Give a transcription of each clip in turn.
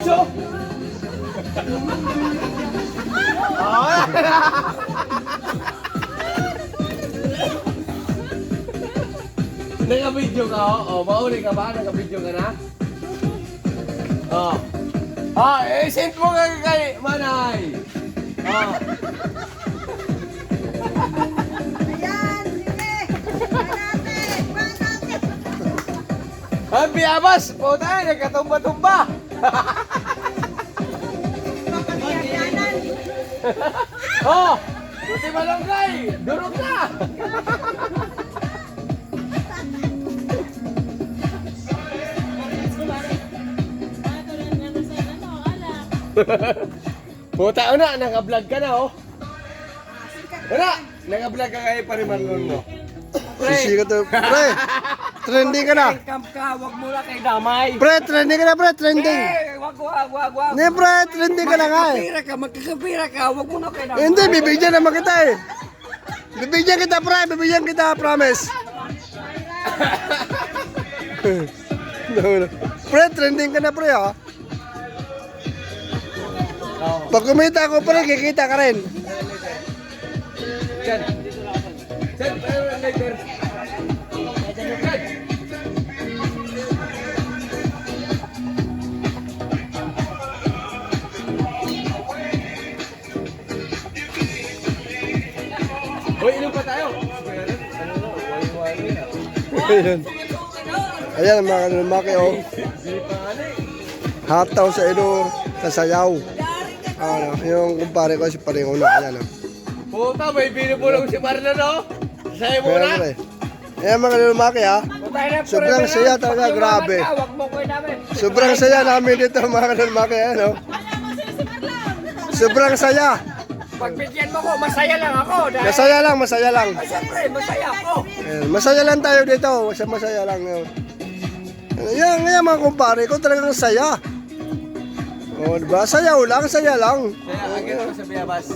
video. Naka-video ka, oh. Mauli ka ba? Naka-video ka na? Oh. Send mo ka kay Manay. Oh. Ayan, sige. Manate. Ang biyabas! Puta, nagkatumba-tumba! Pagkakyanan. Oh! Puti malunggay! Durog na! Puta, una, naka-vlog ka na, oh. Una, naka-vlog ka kay Parimarlon mo. Sisi ka to. Pre, trending ka na. Camp ka, wag mo na kay damay. Pre, trending ka na, pre, trending. Wag. Hindi, pre, trending ka na nga eh. Magkakapira ka, wag mo na kay damay. Hindi, bibigyan naman kita eh. Bibigyan kita, pre, bibigyan kita, promise. No. Pre, trending ka na, pre, ha. Pag kumita ako, pre, kikita ka rin. Yan. Yan, later. Hoy, inom pa tayo. Ayan. Ayan, mga kanilmaki, oh. Hataw sa ilo, sa sayaw. Yung kumpare ko si Paringo na, ayan, oh. Puta, may binubulong si Marlon, no? Sa'yo muna. Ayan, pre. Ayan, mga kanilmaki, ha. Sobrang saya talaga, grabe. Wag mo ko namin. Sobrang saya namin dito, mga kanilmaki, ayan, oh. Sobrang saya. Pagbigyan mo ko, masaya lang ako. Dahil... Masaya lang, masaya lang. Ay, siyempre, masaya ako. Ayan, masaya lang tayo dito, masaya lang. Yan mga kumpare ko, talagang saya. O, diba? Sayaw lang, saya lang. Kaya, agad ko sa Biyabas.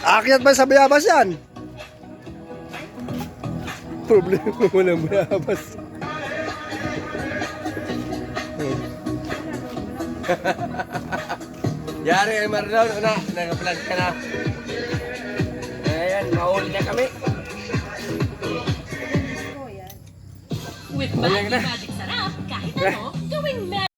Akyat ba sa bayabas yan? Problema mo ng bayabas. Yari kay Marlon, una, nag-vlog ka na. Ayan, mahuli na kami. With Magic Sarap, kahit ano, gawing